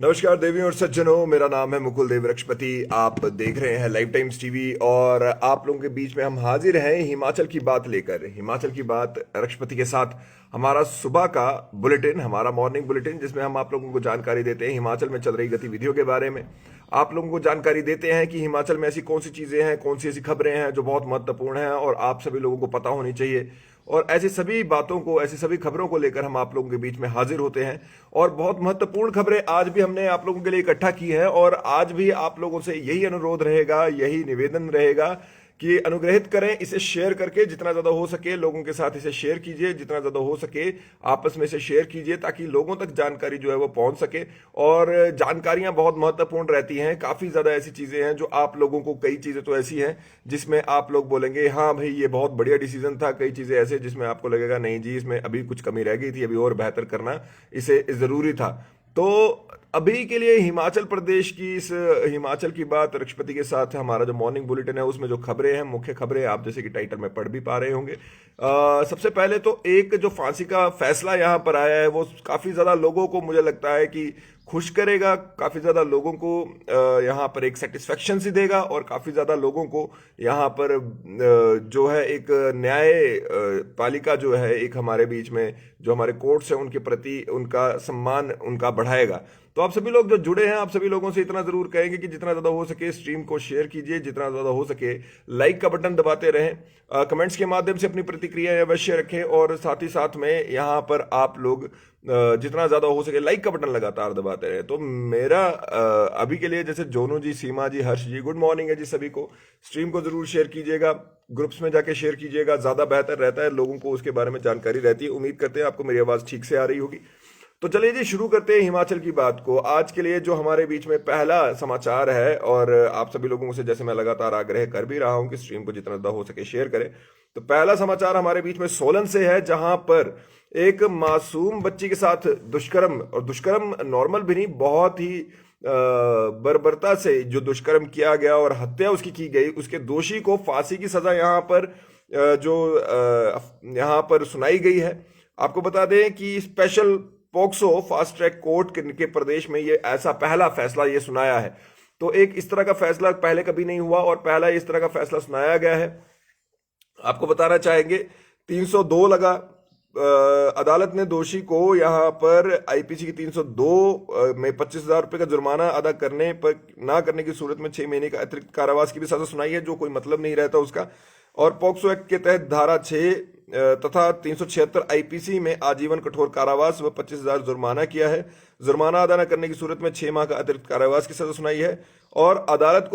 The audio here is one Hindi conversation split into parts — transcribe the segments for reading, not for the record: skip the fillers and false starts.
नमस्कार देवी और सज्जनों, मेरा नाम है मुकुल देव रक्षपति। आप देख रहे हैं लाइव टाइम्स टीवी और आप लोगों के बीच में हम हाजिर हैं हिमाचल की बात लेकर। हिमाचल की बात रक्षपति के साथ हमारा सुबह का बुलेटिन, हमारा मॉर्निंग बुलेटिन, जिसमें हम आप लोगों को जानकारी देते हैं हिमाचल में चल रही गतिविधियों के बारे में। आप लोगों को जानकारी देते हैं कि हिमाचल में ऐसी कौन सी चीजें हैं, कौन सी ऐसी खबरें हैं जो बहुत महत्वपूर्ण हैं और आप सभी लोगों को पता होनी चाहिए। और ऐसी सभी बातों को, ऐसी सभी खबरों को लेकर हम आप लोगों के बीच में हाजिर होते हैं। और बहुत महत्वपूर्ण खबरें आज भी हमने आप लोगों के लिए इकट्ठा की है और आज भी आप लोगों से यही अनुरोध रहेगा, यही निवेदन रहेगा कि अनुग्रहित करें, इसे शेयर करके जितना ज्यादा हो सके लोगों के साथ इसे शेयर कीजिए, जितना ज्यादा हो सके आपस में इसे शेयर कीजिए ताकि लोगों तक जानकारी जो है वो पहुंच सके। और जानकारियां बहुत महत्वपूर्ण रहती हैं। काफी ज्यादा ऐसी चीजें हैं जो आप लोगों को, कई चीजें तो ऐसी हैं जिसमें आप लोग बोलेंगे हाँ भाई ये बहुत बढ़िया डिसीजन था, कई चीजें ऐसे जिसमें आपको लगेगा नहीं जी इसमें अभी कुछ कमी रह गई थी, अभी और बेहतर करना इसे जरूरी था। तो अभी के लिए हिमाचल प्रदेश की, इस हिमाचल की बात रक्षपति के साथ हमारा जो मॉर्निंग बुलेटिन है उसमें जो खबरें हैं, मुख्य खबरें आप जैसे कि टाइटल में पढ़ भी पा रहे होंगे। सबसे पहले तो एक जो फांसी का फैसला यहाँ पर आया है वो काफी ज्यादा लोगों को, मुझे लगता है कि खुश करेगा, काफी ज्यादा लोगों को यहाँ पर एक सेटिस्फेक्शन सी देगा और काफी ज्यादा लोगों को यहाँ पर जो है एक न्याय पालिका जो है एक हमारे बीच में, जो हमारे कोर्ट्स हैं उनके प्रति उनका सम्मान उनका बढ़ाएगा। तो आप सभी लोग जो जुड़े हैं, आप सभी लोगों से इतना जरूर कहेंगे कि जितना ज्यादा हो सके स्ट्रीम को शेयर कीजिए, जितना ज्यादा हो सके लाइक का बटन दबाते रहें, कमेंट्स के माध्यम से अपनी प्रतिक्रिया अवश्य रखें और साथ ही साथ में यहाँ पर आप लोग जितना ज्यादा हो सके लाइक का बटन लगातार दबाते रहे। तो मेरा अभी के लिए जैसे जोनू जी, सीमा जी, हर्ष जी, गुड मॉर्निंग है जी सभी को। स्ट्रीम को जरूर शेयर कीजिएगा, ग्रुप्स में जाके शेयर कीजिएगा, ज्यादा बेहतर रहता है, लोगों को उसके बारे में जानकारी रहती है। उम्मीद करते हैं आपको मेरी आवाज ठीक से आ रही होगी। तो चलिए जी शुरू करते हैं हिमाचल की बात को। आज के लिए जो हमारे बीच में पहला समाचार है, और आप सभी लोगों से जैसे मैं लगातार आग्रह कर भी रहा हूं कि स्ट्रीम को जितना ज्यादा हो सके शेयर करें। तो पहला समाचार हमारे बीच में सोलन से है, जहां पर एक मासूम बच्ची के साथ दुष्कर्म, और दुष्कर्म नॉर्मल भी नहीं, बहुत ही बर्बरता से जो दुष्कर्म किया गया और हत्या उसकी की गई, उसके दोषी को फांसी की सजा यहाँ पर यहाँ पर सुनाई गई है। आपको बता दें कि special POCSO fast track court के प्रदेश में ये ऐसा पहला फैसला ये सुनाया है। तो एक इस तरह का फैसला पहले कभी नहीं हुआ और पहला इस तरह का फैसला सुनाया गया है। आपको बताना चाहेंगे 302 लगा। अदालत ने दोषी को यहाँ पर आईपीसी की 302 में 25,000 रुपए का जुर्माना अदा करने पर ना करने की सूरत में 6 महीने का अतिरिक्त कारावास की भी सजा सुनाई है, जो कोई मतलब नहीं रहता उसका। और पॉक्सो एक्ट के तहत धारा 6 तथा 376 आईपीसी में आजीवन कठोर कारावास व 25,000 जुर्माना किया है। जुर्माना अदा न करने की सूरत में 6 माह का अतिरिक्त कारावास की सजा सुनाई है। और अदालत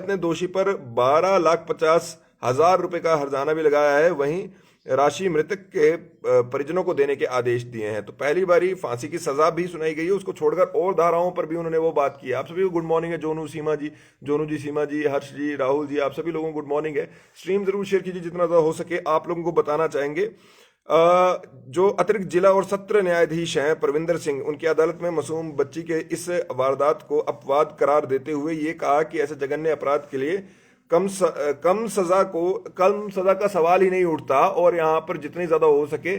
ने दोषी पर 12,50,000 रुपए का हर्जाना भी लगाया है। वहीं राशि मृतक के परिजनों को देने के आदेश दिए हैं। तो पहली बारी फांसी की सजा भी सुनाई गई है, उसको छोड़कर और धाराओं पर भी उन्होंने वो बात की है। आप सभी को गुड मॉर्निंग है। जोनू, सीमा जी, जोनू जी, सीमा जी, हर्ष जी, राहुल जी, आप सभी लोगों को गुड मॉर्निंग है। स्ट्रीम जरूर शेयर कीजिए जितना ज्यादा हो सके। आप लोगों को बताना चाहेंगे जो अतिरिक्त जिला और सत्र न्यायाधीश हैं परविंदर सिंह, उनकी अदालत में मासूम बच्ची के इस वारदात को अपवाद करार देते हुए ये कहा कि ऐसे जघन्य अपराध के लिए कम सजा का सवाल ही नहीं उठता और यहाँ पर जितनी ज्यादा हो सके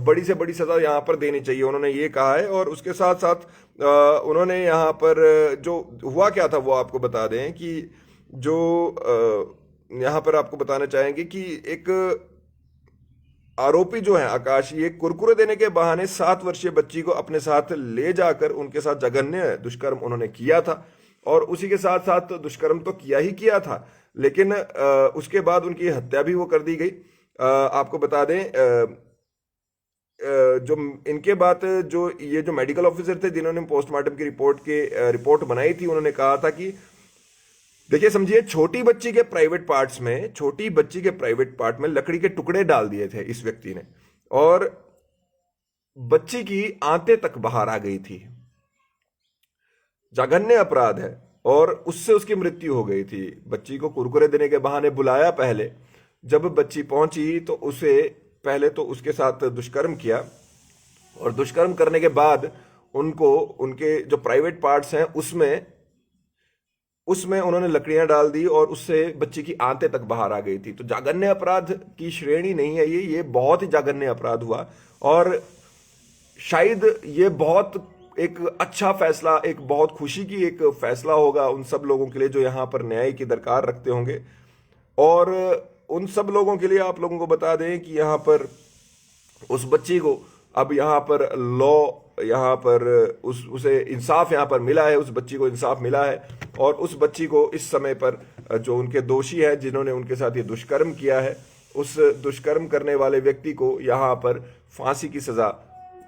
बड़ी से बड़ी सजा यहाँ पर देनी चाहिए, उन्होंने ये कहा है। और उसके साथ साथ उन्होंने यहाँ पर जो हुआ क्या था वो आपको बता दें कि जो यहाँ पर आपको बताना चाहेंगे कि एक आरोपी जो है आकाश, ये कुरकुरे देने के बहाने 7 वर्षीय बच्ची को अपने साथ ले जाकर उनके साथ जघन्य दुष्कर्म उन्होंने किया था। और उसी के साथ साथ दुष्कर्म तो किया ही किया था, लेकिन उसके बाद उनकी हत्या भी वो कर दी गई। आपको बता दें जो इनके बाद जो ये जो मेडिकल ऑफिसर थे जिन्होंने पोस्टमार्टम की रिपोर्ट बनाई थी, उन्होंने कहा था कि देखिए समझिए, छोटी बच्ची के प्राइवेट पार्ट में लकड़ी के टुकड़े डाल दिए थे इस व्यक्ति ने, और बच्ची की आंतें तक बाहर आ गई थी। जघन्य अपराध है और उससे उसकी मृत्यु हो गई थी। बच्ची को कुरकुरे देने के बहाने बुलाया पहले, जब बच्ची पहुंची तो उसे पहले तो उसके साथ दुष्कर्म किया और दुष्कर्म करने के बाद उनको उनके जो प्राइवेट पार्ट्स हैं उसमें उन्होंने लकड़ियां डाल दी और उससे बच्ची की आंतें तक बाहर आ गई थी। तो जघन्य अपराध की श्रेणी नहीं है ये बहुत ही जघन्य अपराध हुआ और शायद ये बहुत एक अच्छा फैसला, एक बहुत खुशी की एक फैसला होगा उन सब लोगों के लिए जो यहाँ पर न्याय की दरकार रखते होंगे। और उन सब लोगों के लिए आप लोगों को बता दें कि यहाँ पर उस बच्ची को अब यहाँ पर लॉ, यहाँ पर उसे इंसाफ यहाँ पर मिला है, उस बच्ची को इंसाफ मिला है। और उस बच्ची को इस समय पर जो उनके दोषी है, जिन्होंने उनके साथ ये दुष्कर्म किया है, उस दुष्कर्म करने वाले व्यक्ति को यहाँ पर फांसी की सजा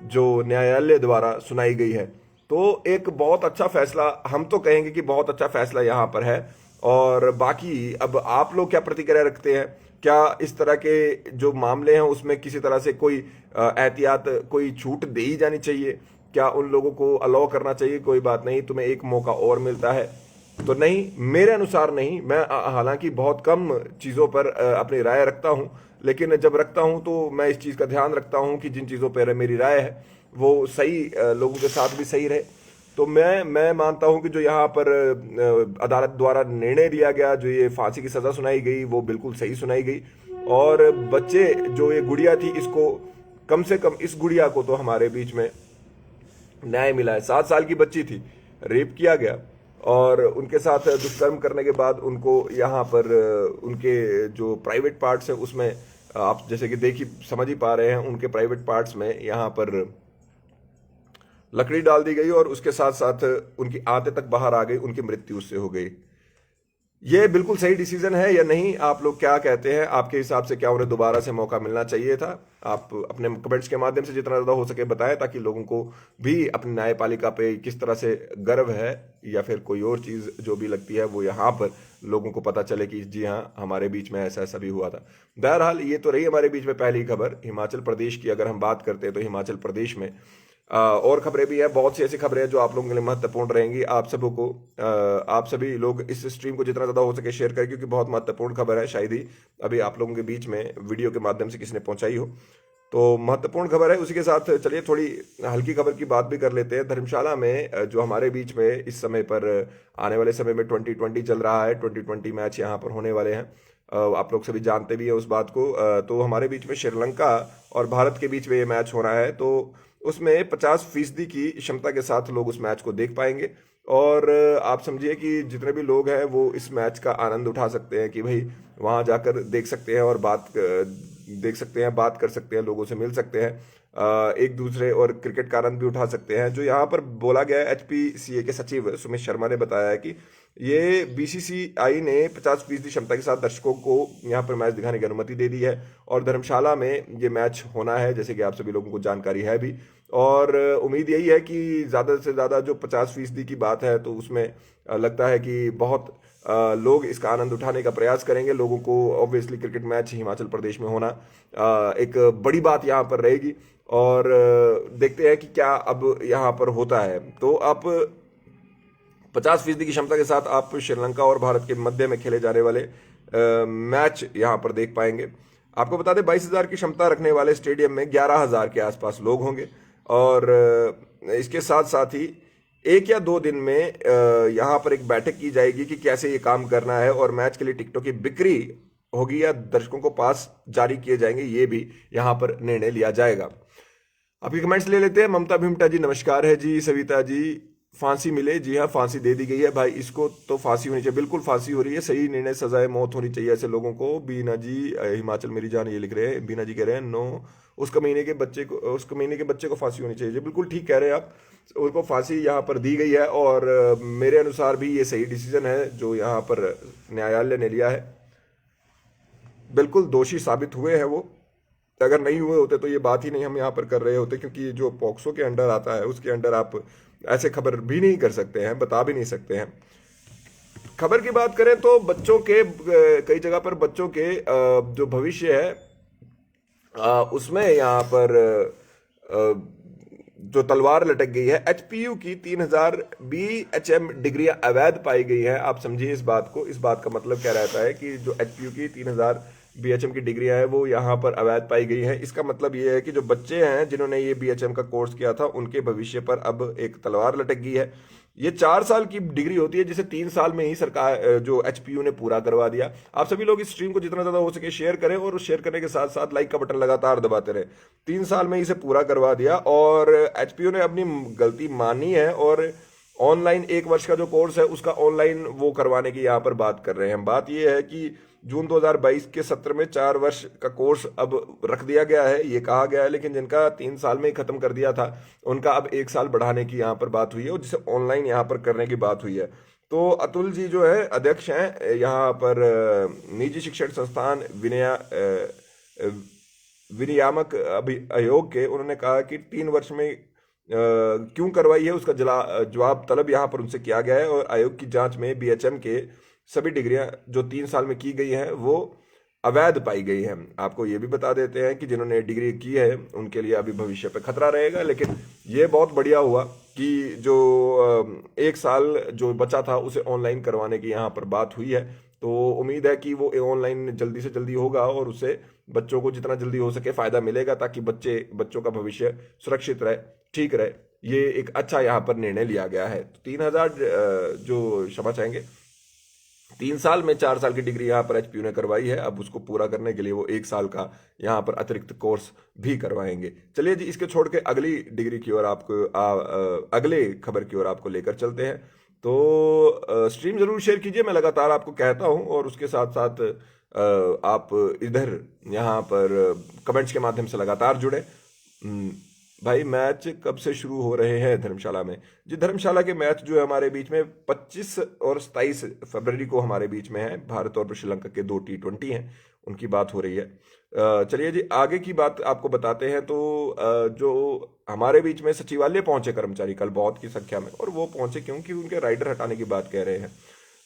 जो न्यायालय द्वारा सुनाई गई है। तो एक बहुत अच्छा फैसला, हम तो कहेंगे कि बहुत अच्छा फैसला यहाँ पर है। और बाकी अब आप लोग क्या प्रतिक्रिया रखते हैं? क्या इस तरह के जो मामले हैं उसमें किसी तरह से कोई एहतियात, कोई छूट दे ही जानी चाहिए? क्या उन लोगों को अलाउ करना चाहिए, कोई बात नहीं तुम्हें एक मौका और मिलता है? तो नहीं, मेरे अनुसार नहीं। मैं हालांकि बहुत कम चीज़ों पर अपनी राय रखता हूं, लेकिन जब रखता हूं तो मैं इस चीज़ का ध्यान रखता हूं कि जिन चीज़ों पर मेरी राय है वो सही, लोगों के साथ भी सही रहे। तो मैं मानता हूं कि जो यहाँ पर अदालत द्वारा निर्णय दिया गया, जो ये फांसी की सजा सुनाई गई, वो बिल्कुल सही सुनाई गई। और बच्चे, जो ये गुड़िया थी, इसको कम से कम, इस गुड़िया को तो हमारे बीच में न्याय मिला है। 7 साल की बच्ची थी, रेप किया गया और उनके साथ दुष्कर्म करने के बाद उनको यहाँ पर उनके जो प्राइवेट पार्ट्स हैं उसमें, आप जैसे कि देखिए समझ ही पा रहे हैं, उनके प्राइवेट पार्ट्स में यहाँ पर लकड़ी डाल दी गई और उसके साथ साथ उनकी आंतें तक बाहर आ गई, उनकी मृत्यु उससे हो गई। ये बिल्कुल सही डिसीजन है या नहीं? आप लोग क्या कहते हैं? आपके हिसाब से क्या उन्हें दोबारा से मौका मिलना चाहिए था? आप अपने कमेंट्स के माध्यम से जितना ज़्यादा हो सके बताएं, ताकि लोगों को भी अपनी न्यायपालिका पे किस तरह से गर्व है या फिर कोई और चीज़ जो भी लगती है वो यहाँ पर लोगों को पता चले कि जी हाँ, हमारे बीच में ऐसा ऐसा भी हुआ था। बहरहाल ये तो रही हमारे बीच में पहली खबर। हिमाचल प्रदेश की अगर हम बात करते हैं तो हिमाचल प्रदेश में और खबरें भी हैं, बहुत सी ऐसी खबरें हैं जो आप लोगों के लिए महत्वपूर्ण रहेंगी। आप सबों को, आप सभी लोग इस स्ट्रीम को जितना ज़्यादा हो सके शेयर करें, क्योंकि बहुत महत्वपूर्ण खबर है। शायद ही अभी आप लोगों के बीच में वीडियो के माध्यम से किसी ने पहुंचाई हो, तो महत्वपूर्ण खबर है। उसी के साथ चलिए थोड़ी हल्की खबर की बात भी कर लेते हैं। धर्मशाला में जो हमारे बीच में इस समय पर आने वाले समय में 2020 चल रहा है, 2020 मैच यहाँ पर होने वाले हैं। आप लोग सभी जानते भी हैं उस बात को। तो हमारे बीच में श्रीलंका और भारत के बीच में ये मैच हो रहा है, तो उसमें 50% की क्षमता के साथ लोग उस मैच को देख पाएंगे। और आप समझिए कि जितने भी लोग हैं वो इस मैच का आनंद उठा सकते हैं, कि भाई वहाँ जाकर देख सकते हैं और देख सकते हैं, बात कर सकते हैं, लोगों से मिल सकते हैं, एक दूसरे, और क्रिकेट का आनंद भी उठा सकते हैं। जो यहाँ पर बोला गया है, HPCA के सचिव सुमित शर्मा ने बताया है कि ये BCCI ने 50% क्षमता के साथ दर्शकों को यहाँ पर मैच दिखाने की अनुमति दे दी है और धर्मशाला में ये मैच होना है, जैसे कि आप सभी लोगों को जानकारी है भी। और उम्मीद यही है कि ज़्यादा से ज़्यादा जो 50% की बात है, तो उसमें लगता है कि बहुत लोग इसका आनंद उठाने का प्रयास करेंगे। लोगों को obviously cricket match Himachal Pradesh में होना एक बड़ी बात यहाँ पर रहेगी। और देखते हैं कि क्या अब यहाँ पर होता है। तो आप 50% की क्षमता के साथ आप श्रीलंका और भारत के मध्य में खेले जाने वाले मैच यहाँ पर देख पाएंगे। आपको बता दें 22,000 की क्षमता रखने वाले स्टेडियम में 11,000 के आसपास लोग होंगे। और इसके साथ साथ ही 1 या 2 दिन में यहाँ पर एक बैठक की जाएगी कि कैसे ये काम करना है, और मैच के लिए टिकटों की बिक्री होगी या दर्शकों को पास जारी किए जाएंगे, ये भी यहाँ पर निर्णय लिया जाएगा। आपके कमेंट्स ले लेते हैं। ममता भीमटा जी नमस्कार है जी। सविता जी, फांसी मिले, जी हाँ फांसी दे दी गई है भाई, इसको तो फांसी होनी चाहिए, बिल्कुल फांसी हो रही है, सही निर्णय, सजाए मौत होनी चाहिए ऐसे लोगों को। बीना जी हिमाचल मेरी जान ये लिख रहे हैं, बीना जी कह रहे हैं नो, उस कमीने के बच्चे को फांसी होनी चाहिए जी, बिल्कुल ठीक कह रहे हैं आप, उनको फांसी यहाँ पर दी गई है। और मेरे अनुसार भी ये सही डिसीजन है जो यहाँ पर न्यायालय ने लिया है। बिल्कुल दोषी साबित हुए हैं वो, अगर नहीं हुए होते तो ये बात ही नहीं हम यहाँ पर कर रहे होते, क्योंकि जो पॉक्सो के अंडर आता है उसके अंडर आप ऐसे खबर भी नहीं कर सकते हैं, बता भी नहीं सकते हैं। खबर की बात करें तो बच्चों के कई जगह पर बच्चों के जो भविष्य है उसमें यहाँ पर जो तलवार लटक गई है। HPU की 3000 BHM डिग्रियां अवैध पाई गई है। आप समझिए इस बात को, इस बात का मतलब क्या रहता है कि जो HPU की 3000 बीएचएम की डिग्रियां हैं वो यहाँ पर अवैध पाई गई हैं। इसका मतलब ये है कि जो बच्चे हैं जिन्होंने ये बीएचएम का कोर्स किया था उनके भविष्य पर अब एक तलवार लटक गई है। ये 4 साल की डिग्री होती है जिसे 3 साल में ही सरकार जो एचपीयू ने पूरा करवा दिया। आप सभी लोग इस स्ट्रीम को जितना ज्यादा हो सके शेयर करें और शेयर करने के साथ साथ लाइक का बटन लगातार दबाते रहे। 3 साल में इसे पूरा करवा दिया और एचपीयू ने अपनी गलती मानी है और ऑनलाइन 1 वर्ष का जो कोर्स है उसका ऑनलाइन वो करवाने की यहाँ पर बात कर रहे हैं। बात ये है कि जून 2022 के सत्र में 4 वर्ष का कोर्स अब रख दिया गया है, ये कहा गया है, लेकिन जिनका 3 साल में ही खत्म कर दिया था उनका अब 1 साल बढ़ाने की यहाँ पर बात हुई है और जिसे ऑनलाइन यहाँ पर करने की बात हुई है। तो अतुल जी जो है अध्यक्ष हैं यहाँ पर निजी शिक्षण संस्थान विनियामक आयोग के, उन्होंने कहा कि 3 वर्ष में क्यों करवाई है उसका जवाब तलब यहाँ पर उनसे किया गया है और आयोग की जांच में बीएचएम के सभी डिग्रियां जो 3 साल में की गई हैं वो अवैध पाई गई हैं। आपको ये भी बता देते हैं कि जिन्होंने डिग्री की है उनके लिए अभी भविष्य पे खतरा रहेगा, लेकिन ये बहुत बढ़िया हुआ कि जो 1 साल जो बचा था उसे ऑनलाइन करवाने की यहाँ पर बात हुई है। तो उम्मीद है कि वो ऑनलाइन जल्दी से जल्दी होगा और उससे बच्चों को जितना जल्दी हो सके फायदा मिलेगा ताकि बच्चों का भविष्य सुरक्षित रहे, ठीक रहे। ये एक अच्छा यहाँ पर निर्णय लिया गया है। तो 3,000 जो क्षमा चाहेंगे 3 साल में 4 साल की डिग्री यहाँ पर एचपीयू ने करवाई है। अब उसको पूरा करने के लिए वो 1 साल का यहाँ पर अतिरिक्त कोर्स भी करवाएंगे। चलिए जी, इसके छोड़ के अगली डिग्री की ओर आपको अगले खबर की ओर आपको लेकर चलते हैं। तो स्ट्रीम जरूर शेयर कीजिए, मैं लगातार आपको कहता हूँ, और उसके साथ साथ आप इधर यहाँ पर कमेंट्स के माध्यम से लगातार जुड़े। भाई मैच कब से शुरू हो रहे हैं धर्मशाला में? जी, धर्मशाला के मैच जो है हमारे बीच में 25 और 27 फरवरी को हमारे बीच में है। भारत और श्रीलंका के 2 T20 हैं, उनकी बात हो रही है। चलिए जी, आगे की बात आपको बताते हैं। तो जो हमारे बीच में सचिवालय पहुंचे कर्मचारी कल बहुत की संख्या में, और वो पहुंचे क्योंकि उनके राइडर हटाने की बात कह रहे हैं।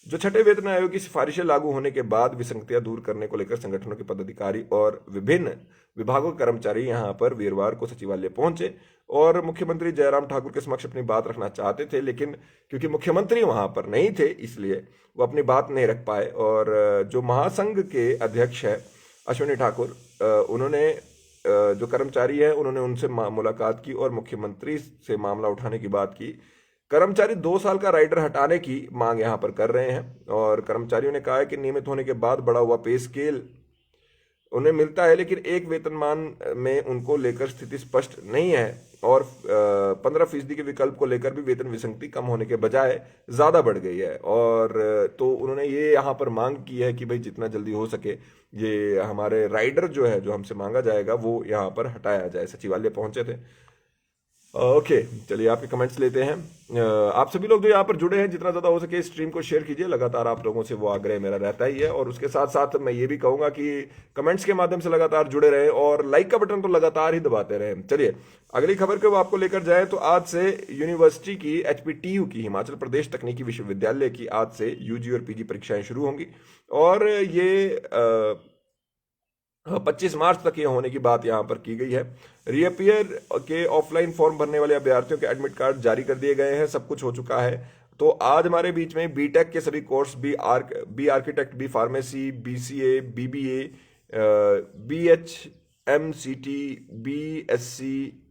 जो छठे वेतन आयोग की सिफारिशें लागू होने के बाद विसंगतियां दूर करने को लेकर संगठनों के पदाधिकारी और विभिन्न विभागों के कर्मचारी यहां पर वीरवार को सचिवालय पहुंचे और मुख्यमंत्री जयराम ठाकुर के समक्ष अपनी बात रखना चाहते थे, लेकिन क्योंकि मुख्यमंत्री वहां पर नहीं थे इसलिए वो अपनी बात नहीं रख पाए। और जो महासंघ के अध्यक्ष है अश्विनी ठाकुर, उन्होंने जो कर्मचारी है उन्होंने उनसे मुलाकात की और मुख्यमंत्री से मामला उठाने की बात की। कर्मचारी 2 साल का राइडर हटाने की मांग यहां पर कर रहे हैं और कर्मचारियों ने कहा है कि नियमित होने के बाद बढ़ा हुआ पे स्केल उन्हें मिलता है, लेकिन एक वेतनमान में उनको लेकर स्थिति स्पष्ट नहीं है और 15% के विकल्प को लेकर भी वेतन विसंगति कम होने के बजाय ज्यादा बढ़ गई है। और तो उन्होंने ये यहाँ पर मांग की है कि भाई जितना जल्दी हो सके ये हमारे राइडर जो है जो हमसे मांगा जाएगा वो यहाँ पर हटाया जाए। सचिवालय पहुंचे थे। ओके, चलिए आपके कमेंट्स लेते हैं। आप सभी लोग जो यहाँ पर जुड़े हैं जितना ज्यादा हो सके स्ट्रीम को शेयर कीजिए, लगातार आप लोगों से वो आग्रह मेरा रहता ही है। और उसके साथ साथ मैं ये भी कहूंगा कि कमेंट्स के माध्यम से लगातार जुड़े रहे और लाइक का बटन तो लगातार ही दबाते रहे। चलिए अगली खबर को आपको लेकर जाए तो आज से यूनिवर्सिटी की एचपीटीयू की हिमाचल प्रदेश तकनीकी विश्वविद्यालय की आज से यूजी और पीजी परीक्षाएं शुरू होंगी और ये 25 मार्च तक ये होने की बात यहां पर की गई है। रीअपियर के ऑफलाइन फॉर्म भरने वाले अभ्यर्थियों के एडमिट कार्ड जारी कर दिए गए हैं, सब कुछ हो चुका है। तो आज हमारे बीच में बीटेक के सभी course B architect, B pharmacy, BCA, BBA, BHMCT, BSc,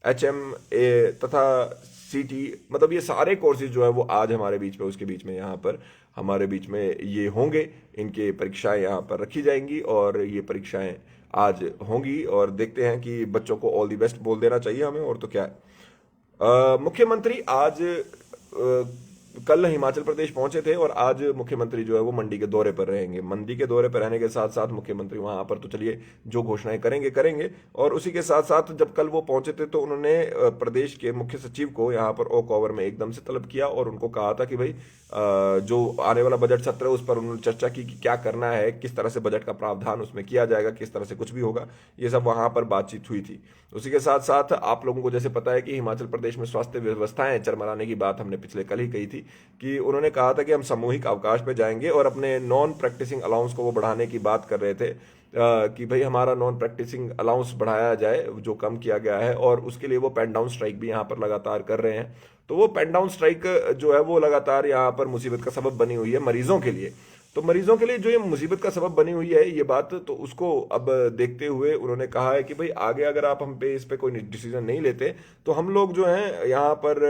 HMA तथा सीटी, मतलब ये सारे कोर्सेज जो है वो आज हमारे बीच में उसके बीच में यहाँ पर हमारे बीच में ये होंगे। इनके परीक्षाएं यहाँ पर रखी जाएंगी और ये परीक्षाएं आज होंगी और देखते हैं कि बच्चों को ऑल दी बेस्ट बोल देना चाहिए हमें, और तो क्या है। मुख्यमंत्री आज कल हिमाचल प्रदेश पहुंचे थे और आज मुख्यमंत्री जो है वो मंडी के दौरे पर रहेंगे। मंडी के दौरे पर रहने के साथ साथ मुख्यमंत्री वहां पर तो चलिए जो घोषणाएं करेंगे और उसी के साथ साथ जब कल वो पहुंचे थे तो उन्होंने प्रदेश के मुख्य सचिव को यहाँ पर ओक ओवर में एकदम से तलब किया और उनको कहा था कि भाई जो आने वाला बजट सत्र है उस पर उन्होंने चर्चा की कि क्या करना है, किस तरह से बजट का प्रावधान उसमें किया जाएगा, किस तरह से कुछ भी होगा, ये सब वहां पर बातचीत हुई थी। उसी के साथ साथ आप लोगों को जैसे पता है कि हिमाचल प्रदेश में स्वास्थ्य व्यवस्थाएं चरमराने की बात हमने पिछले कल ही कही थी कि उन्होंने कहा था कि हम सामूहिक अवकाश पे जाएंगे और अपने नॉन प्रैक्टिसिंग अलाउंस को वो बढ़ाने की बात कर रहे थे कि भाई हमारा नॉन प्रैक्टिसिंग अलाउंस बढ़ाया जाए जो कम किया गया है, और उसके लिए वो पेन डाउन स्ट्राइक भी यहाँ पर लगातार कर रहे हैं। तो वो पेन डाउन स्ट्राइक जो है वो लगातार यहाँ पर मुसीबत का सबब बनी हुई है मरीजों के लिए। तो मरीजों के लिए जो ये मुसीबत का सबब बनी हुई है ये बात, तो उसको अब देखते हुए उन्होंने कहा है कि भाई आगे अगर आप हम पे इस पे कोई डिसीजन नहीं लेते तो हम लोग जो हैं यहाँ पर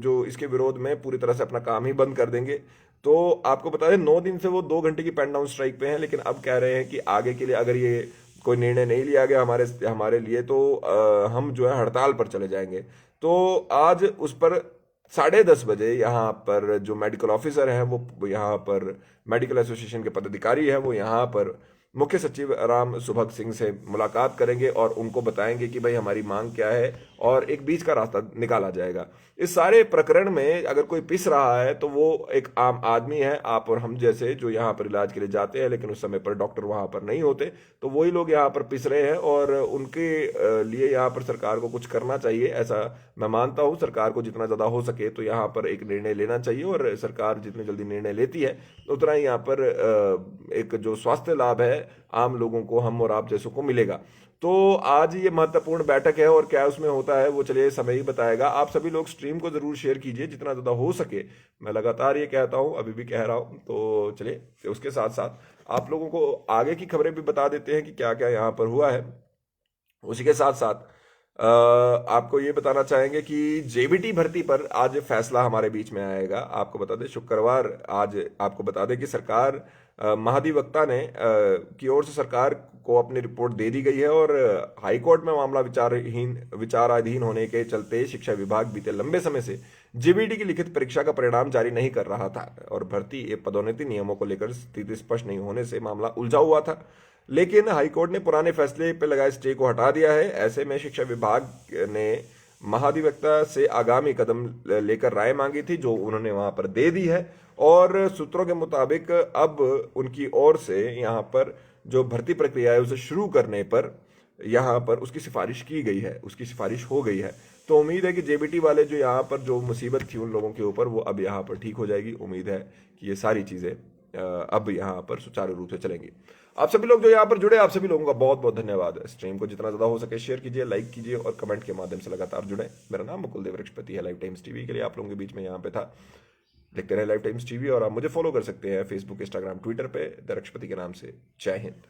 जो इसके विरोध में पूरी तरह से अपना काम ही बंद कर देंगे। तो आपको बता दें 9 दिन से वो 2 घंटे की पेन डाउन स्ट्राइक पे हैं, लेकिन अब कह रहे हैं कि आगे के लिए अगर ये कोई निर्णय नहीं लिया गया हमारे हमारे लिए तो हम जो है हड़ताल पर चले जाएंगे। तो आज उस पर 10:30 बजे यहाँ पर जो मेडिकल ऑफिसर हैं वो यहाँ पर मेडिकल एसोसिएशन के पदाधिकारी हैं वो यहाँ पर मुख्य सचिव राम सुभग सिंह से मुलाकात करेंगे और उनको बताएंगे कि भाई हमारी मांग क्या है और एक बीच का रास्ता निकाला जाएगा। इस सारे प्रकरण में अगर कोई पिस रहा है तो वो एक आम आदमी है, आप और हम जैसे, जो यहाँ पर इलाज के लिए जाते हैं लेकिन उस समय पर डॉक्टर वहां पर नहीं होते, तो वही लोग यहाँ पर पिस रहे हैं और उनके लिए यहाँ पर सरकार को कुछ करना चाहिए। ऐसा मैं मानता हूँ, सरकार को जितना ज्यादा हो सके तो यहाँ पर एक निर्णय लेना चाहिए और सरकार जितनी जल्दी निर्णय लेती है उतना ही यहाँ पर एक जो स्वास्थ्य लाभ है आम लोगों को, हम और आप जैसों को मिलेगा। तो आज ये महत्वपूर्ण बैठक है और क्या उसमें होता है वो चलिए समय ही बताएगा। आप सभी लोग स्ट्रीम को जरूर शेयर कीजिए जितना ज्यादा हो सके, मैं लगातार ये कहता हूं, अभी भी कह रहा हूं। तो चलिए उसके साथ साथ आप लोगों को आगे की खबरें भी बता देते हैं कि क्या क्या यहाँ पर हुआ है। उसी के साथ साथ आपको ये बताना चाहेंगे कि जेबीटी भर्ती पर आज फैसला हमारे बीच में आएगा। आपको बता दें शुक्रवार आज आपको बता दें कि सरकार महाधिवक्ता ने की ओर से सरकार को अपनी रिपोर्ट दे दी गई है और हाईकोर्ट में मामला विचाराधीन होने के चलते शिक्षा विभाग बीते लंबे समय से जेबीटी की लिखित परीक्षा का परिणाम जारी नहीं कर रहा था और भर्ती एवं पदोन्नति नियमों को लेकर स्थिति स्पष्ट नहीं होने से मामला उलझा हुआ था। लेकिन हाईकोर्ट ने पुराने फैसले पर लगाए स्टे को हटा दिया है। ऐसे में शिक्षा विभाग ने महाधिवक्ता से आगामी कदम लेकर राय मांगी थी जो उन्होंने वहां पर दे दी है और सूत्रों के मुताबिक अब उनकी ओर से यहाँ पर जो भर्ती प्रक्रिया है उसे शुरू करने पर यहाँ पर उसकी सिफारिश की गई है, उसकी सिफारिश हो गई है। तो उम्मीद है कि जेबीटी वाले जो यहाँ पर जो मुसीबत थी उन लोगों के ऊपर वो अब यहाँ पर ठीक हो जाएगी। उम्मीद है कि ये सारी चीजें अब यहाँ पर सुचारू रूप से चलेंगी। आप सभी लोग जो यहाँ पर जुड़े, आप सभी लोगों का बहुत बहुत धन्यवाद। स्ट्रीम को जितना ज्यादा हो सके शेयर कीजिए, लाइक कीजिए और कमेंट के माध्यम से लगातार जुड़े। मेरा नाम मुकुल देव वृक्षपति है, लाइव टाइम्स टीवी के लिए आप लोगों के बीच में यहाँ पे था। देखते रहे लाइव टाइम्स टीवी और आप मुझे फॉलो कर सकते हैं फेसबुक, इंस्टाग्राम, ट्विटर पे द वृक्षपति के नाम से। जय हिंद।